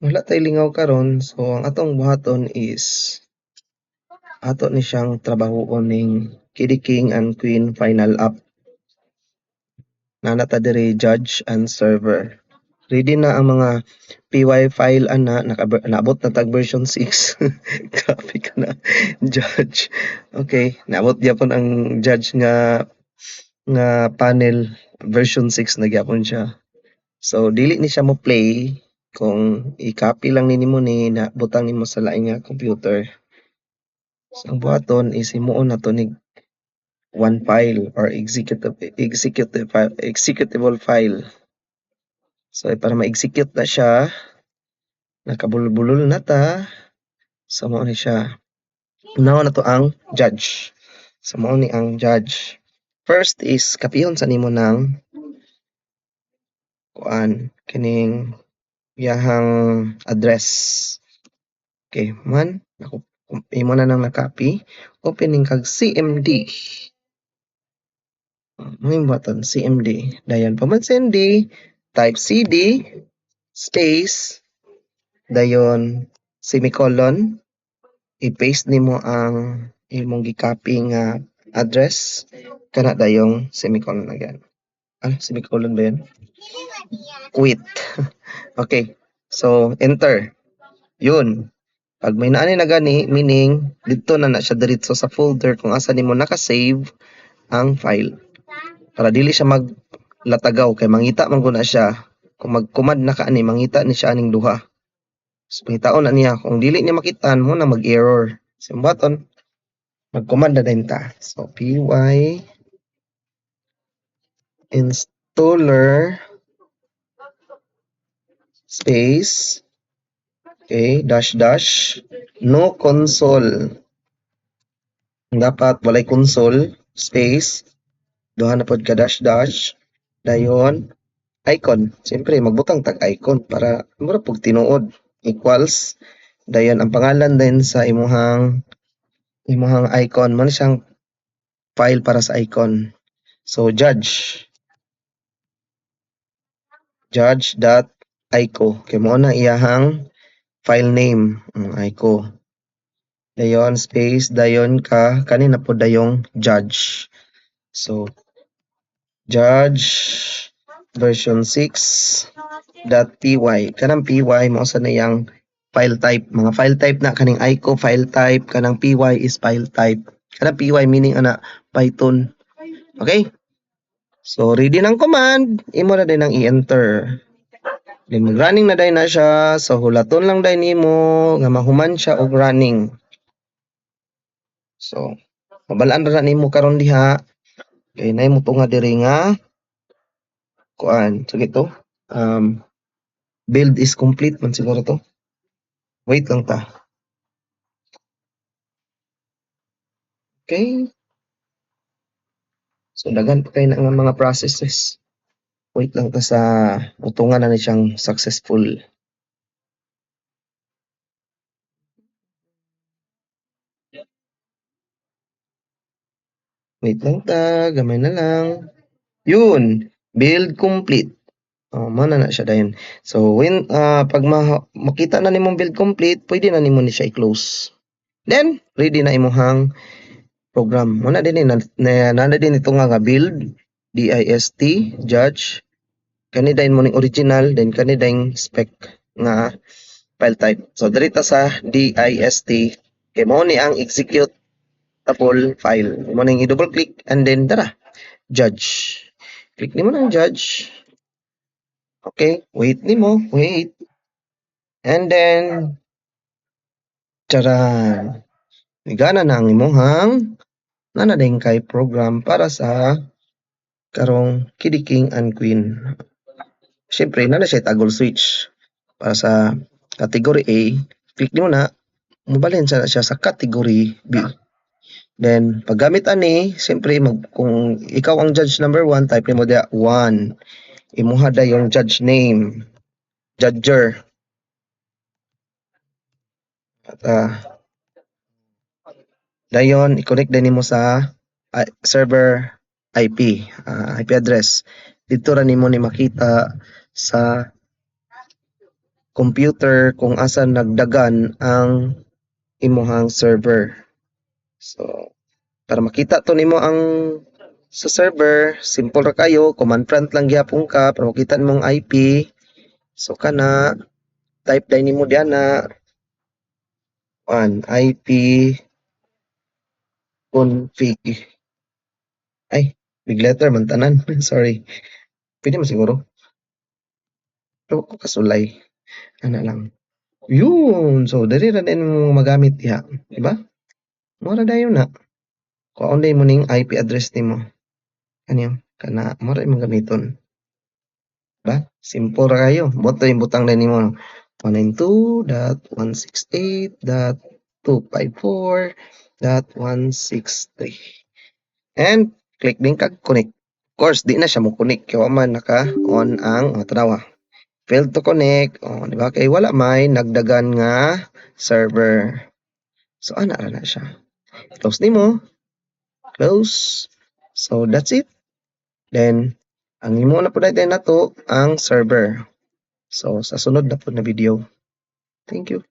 Wala tay lingaw karon, so ang atong buhaton is ato ni siyang trabahoon ning Kiddy King and Queen final app. Nana ta diri judge and server. Ready na ang mga PY file ana naabot na tag version 6. Grabe ka na judge. Okay, naabot gyapon ang judge nga panel version 6 na gyapon siya. So dili ni siya mo play kung i-copy lang nimo ni na butang nimo sa lain nga computer. So ang buhaton is himuon nato nig one file or executable file. So para ma-execute na siya, nakabulol-bulol na ta. So mao ni siya. Unawa na to ang judge. So mao ni ang judge. First is kapihon sa nimo ng kuan kining iyahang address. Okay, man ako imo na nang na-copy, opening kag CMD. May button CMD. Dayon pa man CMD, type CD space dayon semicolon, i-paste nimo ang imong gi-copy nga address kana dayong semicolon again. Semicolon ba yan? Quit. Okay. So, enter. Yun. Pag may naani na gani, meaning dito na siya diretso sa folder kung asa nimo naka-save ang file. Para dili siya maglatagaw kay mangita man guna siya. Kung mag-command na ka ani, mangita ni siya aning duha. So, pangitaon na niya. Kung dili niya makitaan mo na mag-error. So, button, mag-command na din ta. So, py installer space okay, dash no console. Dapat walay console space duha na pod ka dash dayon icon. Siyempre magbutang tag icon para mura pug tinuod equals dayon ang pangalan din sa imuhang icon man siyang file para sa icon. So judge.ico kay mo na iyahang file name ico. Dayon space dayon ka kanina po dayong judge. So judge version 6.py kanang py mao sa niyang file type. Mga file type na kaning ico file type, kanang py is file type. Kanang py meaning ana Python. Okay? So ready ng command, imo na din ang i-enter. Then mag-running na din na siya. So hulaton lang din nimo nga mahuman siya og running. So mabalaan ra nimo karon diha. Kay nay mo tunga diri nga kuan sige to. Build is complete man siguro to. Wait lang ta. Okay. So daghan pa kay na nga mga processes. Wait lang ta sa utungan na ni siyang successful. Wait lang ta, gamay na lang. Yun, build complete. Mana na siya dayon. So when pag makita na nimong build complete, pwede na nimo ni siya i-close. Then ready na imong program. Muna din na din ito nga build dist judge kani dayon mo ning original then kani dayon spec nga file type. So dirita sa dist kay mo ni ang executable file. Mo ning i-double click and then tara judge. Click nimo ng judge. Okay, wait. And then charan. Igana na ang imuhang nanading kay program para sa karong Kiddy King and Queen. Siyempre, na siya toggle switch para sa category A. Click nimo na, mabalhin siya sa category B. Then, paggamit ani, siyempre, kung ikaw ang judge number 1, type nimo dia 1. Imuha da yung judge name. Judger. At dayon, i-connect din nimo sa server IP address. Dito ra nimo ni makita sa computer kung asa nagdagan ang imuhang server. So, para makita to nimo ang sa server, simple ra kayo, command prompt lang gyapon ka para makita nimo ang IP. So kana type din nimo diyan na IP config. Ay, big letter man tanan. Sorry. Pwede mo siguro. Pero ko kasulay. Ana lang. Yun. So, dali ra din mo magamit diha. Diba? Mura dayon na. Kung ano mo ning IP address nimo. Ano kana mura imong gamiton. Diba? Simple ra kayo. Boto yung butang din nimo. 192.168.254.163. And click din kag connect. Of course, di na siya mo connect kaya man naka-on ang tanawa. Failed to connect. O, di ba? Kay wala may nagdagan nga server. So, ana ra na siya. Close nimo. Close. So, that's it. Then, ang imo na po natin na to ang server. So, sa sunod na po na video. Thank you.